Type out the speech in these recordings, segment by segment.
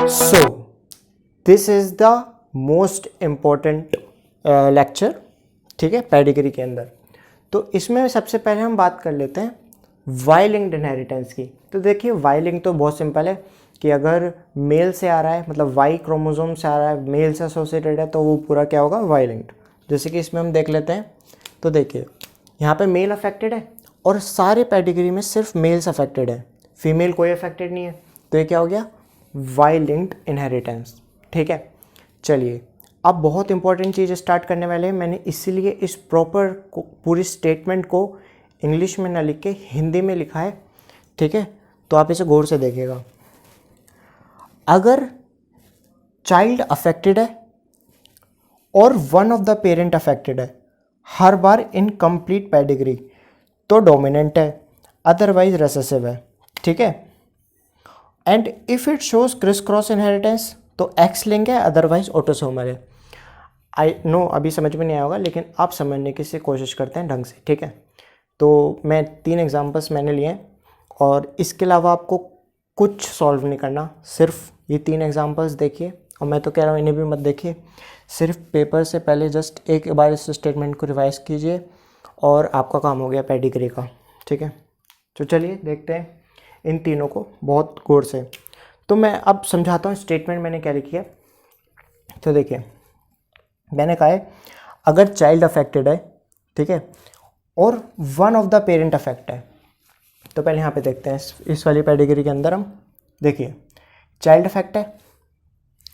So this is the most important lecture, ठीक है, pedigree के अंदर। तो इसमें सबसे पहले हम बात कर लेते हैं वाई लिंक्ड इनहेरिटेंस की। तो देखिए वाई लिंक तो बहुत सिंपल है कि अगर मेल से आ रहा है, मतलब वाई क्रोमोसोम से आ रहा है, मेल से एसोसिएटेड है, तो वो पूरा क्या होगा, वाई लिंक्ड। जैसे कि इसमें हम देख लेते हैं। तो देखिए यहाँ पे मेल अफेक्टेड है और सारे पेडिग्री में सिर्फ मेल्स अफेक्टेड है, फीमेल कोई अफेक्टेड नहीं है। तो ये क्या हो गया, वाई लिंक्ड इनहेरिटेंस, ठीक है। चलिए अब बहुत इंपॉर्टेंट चीज़ स्टार्ट करने वाले हैं। मैंने इसीलिए इस प्रॉपर पूरी स्टेटमेंट को इंग्लिश में ना लिख के हिंदी में लिखा है, ठीक है। तो आप इसे गौर से देखिएगा। अगर चाइल्ड अफेक्टेड है और one of the parent affected है, हर बार इनकम्प्लीट पेडिग्री, तो डोमिनेंट है, अदरवाइज रेसेसिव है, ठीक है। And if it shows criss cross inheritance तो एक्स लिंक है, अदरवाइज ऑटोसोमल है। आई नो अभी समझ में नहीं आया होगा, लेकिन आप समझने की से कोशिश करते हैं ढंग से, ठीक है। तो मैं 3 एग्जांपल्स मैंने लिए हैं और इसके अलावा आपको कुछ सॉल्व नहीं करना, सिर्फ ये 3 एग्जांपल्स देखिए। और मैं तो कह रहा हूँ इन्हें भी मत देखिए, सिर्फ पेपर से पहले जस्ट एक बार इस स्टेटमेंट को रिवाइज कीजिए और आपका काम हो गया पेडिग्री का, ठीक है। तो चलिए देखते हैं इन तीनों को बहुत गौर से। तो मैं अब समझाता हूँ स्टेटमेंट मैंने क्या लिखी है। तो देखिए मैंने कहा है अगर चाइल्ड अफेक्टेड है, ठीक है, और one of the parent affect है। तो पहले यहाँ पे देखते हैं इस वाली पेडिग्री के अंदर हम देखिए चाइल्ड अफेक्ट है,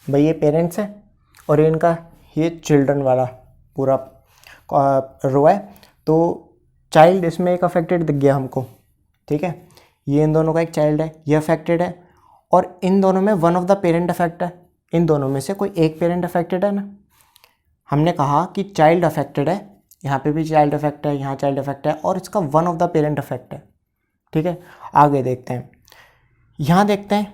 भाई ये पेरेंट्स है और इनका ये चिल्ड्रन वाला पूरा रो है। तो चाइल्ड इसमें एक अफेक्टेड दिख गया हमको, ठीक है। ये इन दोनों का एक चाइल्ड है, ये अफेक्टेड है, और इन दोनों में one of the parent affect है। इन दोनों में से कोई एक पेरेंट अफेक्टेड है ना। हमने कहा कि चाइल्ड अफेक्टेड है, यहाँ पे भी चाइल्ड अफेक्ट है, यहाँ चाइल्ड अफेक्ट है, और इसका one of the parent affect है, ठीक है। आगे देखते हैं, यहाँ देखते हैं,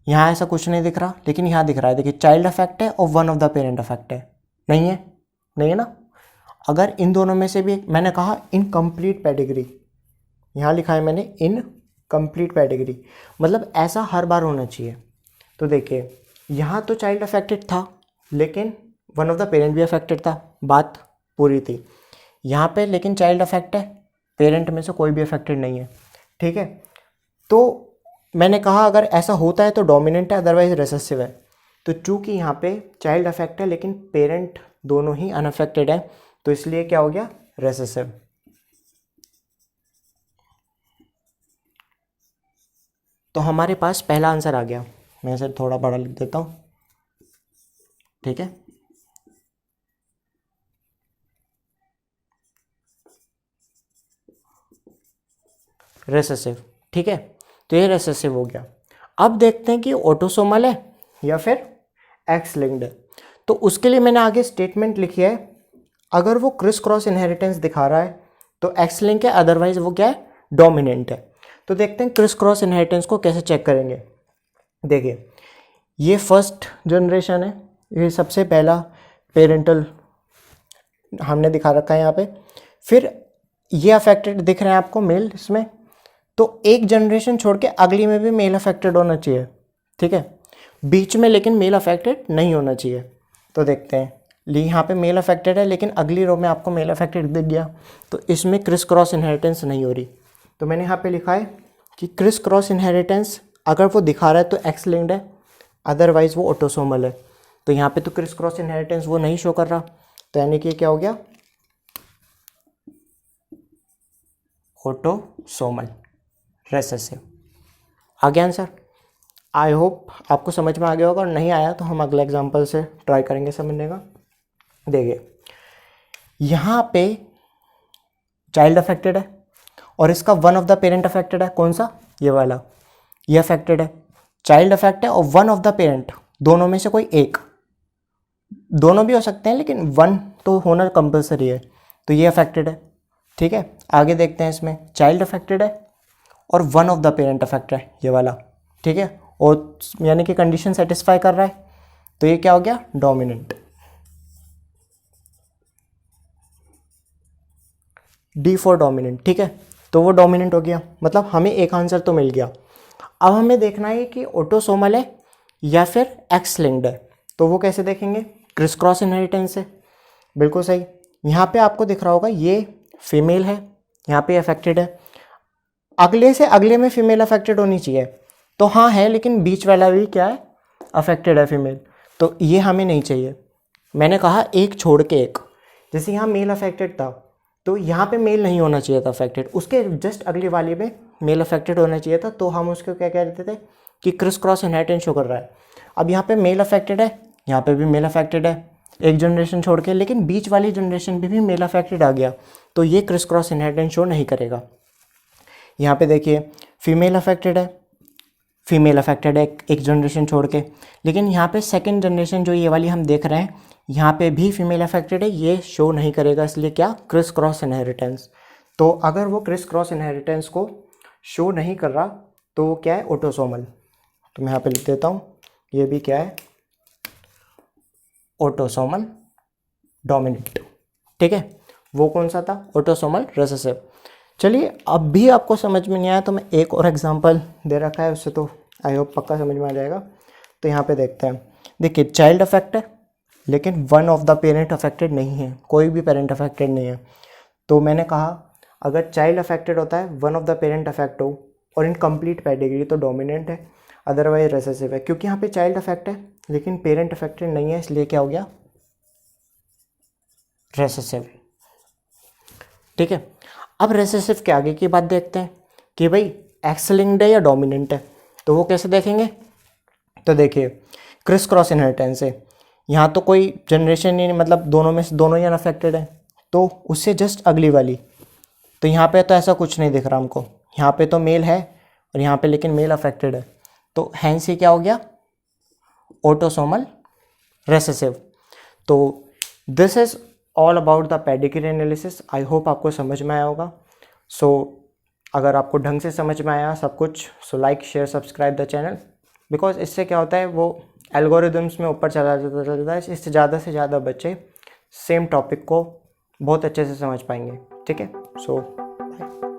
यहाँ ऐसा कुछ नहीं दिख रहा, लेकिन यहाँ दिख रहा है। देखिए चाइल्ड अफेक्ट है और one of the parent affect है, नहीं है, नहीं है ना। अगर इन दोनों में से भी मैंने कहा इनकम्प्लीट पेडिग्री, यहाँ लिखा है मैंने इनकम्प्लीट पेडिग्री, मतलब ऐसा हर बार होना चाहिए। तो देखिए यहाँ तो चाइल्ड अफेक्टेड था, लेकिन वन ऑफ द पेरेंट भी अफेक्टेड था, बात पूरी थी। यहाँ पे लेकिन चाइल्ड अफेक्ट है, पेरेंट में से कोई भी अफेक्टेड नहीं है, ठीक है। तो मैंने कहा अगर ऐसा होता है तो डोमिनेंट है, अदरवाइज रेसेसिव है। तो चूंकि यहाँ पे चाइल्ड अफेक्ट है लेकिन पेरेंट दोनों ही अनअफेक्टेड है, तो इसलिए क्या हो गया, रेसेसिव। तो हमारे पास पहला आंसर आ गया। मैं इसे थोड़ा बड़ा लिख देता हूँ, ठीक है। रेसेसिव, ठीक है। तो ये रेसेसिव हो गया। अब देखते हैं कि ऑटोसोमल है या फिर एक्स लिंक्ड है। तो उसके लिए मैंने आगे स्टेटमेंट लिखी है, अगर वो क्रिस क्रॉस इनहेरिटेंस दिखा रहा है तो एक्स लिंक है, अदरवाइज वो क्या है, डोमिनेंट है। तो देखते हैं क्रिस क्रॉस इनहेरिटेंस को कैसे चेक करेंगे। देखिए ये फर्स्ट जनरेशन है, ये सबसे पहला पेरेंटल हमने दिखा रखा है यहाँ पे। फिर ये अफेक्टेड दिख रहे हैं आपको मेल इसमें, तो एक जनरेशन छोड़ के अगली में भी मेल अफेक्टेड होना चाहिए, ठीक है। बीच में लेकिन मेल अफेक्टेड नहीं होना चाहिए। तो देखते हैं, यहाँ पे मेल अफेक्टेड है लेकिन अगली रो में आपको मेल अफेक्टेड दिख गया, तो इसमें क्रिस क्रॉस इनहेरिटेंस नहीं हो रही। तो मैंने यहाँ पे लिखा है कि क्रिस क्रॉस इनहेरिटेंस अगर वो दिखा रहा है तो एक्स लिंक्ड है, अदरवाइज वो ऑटोसोमल है। तो यहाँ पे तो क्रिस क्रॉस इनहेरिटेंस वो नहीं शो कर रहा, तो यानी कि क्या हो गया, ऑटोसोमल, रेसेसिव। आ गया आंसर। आई होप आपको समझ में आ गया होगा, और नहीं आया तो हम अगले एग्जांपल से ट्राई करेंगे समझने का। देखिए यहाँ पे चाइल्ड अफेक्टेड है और इसका one of the parent affected है, कौन सा, ये वाला, ये अफेक्टेड है। चाइल्ड अफेक्ट है और वन ऑफ द पेरेंट, दोनों में से कोई एक, दोनों भी हो सकते हैं लेकिन वन तो होना कंपलसरी है, तो ये अफेक्टेड है, ठीक है। आगे देखते हैं, इसमें चाइल्ड अफेक्टेड है और one of the parent affected है, ये वाला, ठीक है, और यानी कि कंडीशन सेटिस्फाई कर रहा है, तो ये क्या हो गया, डोमिनेंट। डी फॉर डोमिनेंट, ठीक है। तो वो डोमिनेंट हो गया, मतलब हमें एक आंसर तो मिल गया। अब हमें देखना है कि ऑटोसोमल है या फिर एक्स लिंक्ड है। तो वो कैसे देखेंगे, क्रिस क्रॉस इनहेरिटेंस से, बिल्कुल सही। यहाँ पे आपको दिख रहा होगा ये फीमेल है, यहाँ पे अफेक्टेड है, अगले से अगले में फीमेल अफेक्टेड होनी चाहिए, तो हाँ है, लेकिन बीच वाला भी क्या है, अफेक्टेड है फीमेल, तो ये हमें नहीं चाहिए। मैंने कहा एक छोड़ के एक, जैसे यहाँ मेल अफेक्टेड था तो यहाँ पे मेल नहीं होना चाहिए था अफेक्टेड, उसके जस्ट अगले वाले में मेल अफेक्टेड होना चाहिए था, तो हम उसको क्या कहते थे कि क्रिस क्रॉस इनहेरिटेंस शो कर रहा है। अब यहाँ पे मेल अफेक्टेड है, यहाँ पे भी मेल अफेक्टेड है, एक जनरेशन छोड़ के, लेकिन बीच वाली जनरेशन भी मेल अफेक्टेड आ गया, तो ये क्रिस क्रॉस इनहेरिटेंस शो नहीं करेगा। यहाँ पे देखिए फीमेल अफेक्टेड है, फीमेल अफेक्टेड है एक जनरेशन छोड़ के, लेकिन यहाँ पे सेकंड जनरेशन जो ये वाली हम देख रहे हैं यहाँ पे भी फीमेल अफेक्टेड है, ये शो नहीं करेगा, इसलिए क्या, क्रिस क्रॉस इनहेरिटेंस। तो अगर वो क्रिस क्रॉस इनहेरिटेंस को शो नहीं कर रहा तो वो क्या है, ऑटोसोमल। तो मैं यहाँ पे लिख देता हूँ, ये भी क्या है, ऑटोसोमल डोमिनेंट, ठीक है। वो कौन सा था, ऑटोसोमल रिसेसिव। चलिए अब भी आपको समझ में नहीं आया तो मैं एक और एग्जांपल दे रखा है, उससे तो आई होप पक्का समझ में आ जाएगा। तो यहाँ पे देखते हैं, देखिए चाइल्ड अफेक्ट है लेकिन one of the parent affected नहीं है, कोई भी पेरेंट अफेक्टेड नहीं है। तो मैंने कहा अगर चाइल्ड अफेक्टेड होता है, one of the parent affect हो और इन कंप्लीट पेडिग्री तो डोमिनेंट है, अदरवाइज रिसेसिव है। क्योंकि यहाँ पे चाइल्ड अफेक्ट है लेकिन पेरेंट अफेक्टेड नहीं है, इसलिए क्या हो गया, रिसेसिव, ठीक है। अब रिसेसिव के आगे की बात देखते हैं कि भाई एक्स लिंक्ड है या डोमिनेंट है। तो वो कैसे देखेंगे, तो देखिए क्रिस क्रॉस इनहेरिटेंस है, यहाँ तो कोई जनरेशन ही नहीं, मतलब दोनों में से दोनों ही अनअफेक्टेड है, तो उससे जस्ट अगली वाली। तो यहाँ पे तो ऐसा कुछ नहीं दिख रहा हमको, यहाँ पे तो मेल है और यहाँ पे लेकिन मेल अफेक्टेड है, तो हैंस ही क्या हो गया, ऑटोसोमल रेसेसिव। तो this is all about the pedigree analysis. I hope आपको समझ में आया होगा। सो अगर आपको ढंग से समझ में आया सब कुछ, so like share subscribe the channel, because इससे क्या होता है, वो एल्गोरिदम्स में ऊपर चला जाता है, इससे ज़्यादा से ज़्यादा बच्चे सेम टॉपिक को बहुत अच्छे से समझ पाएंगे, ठीक है। सो बाय।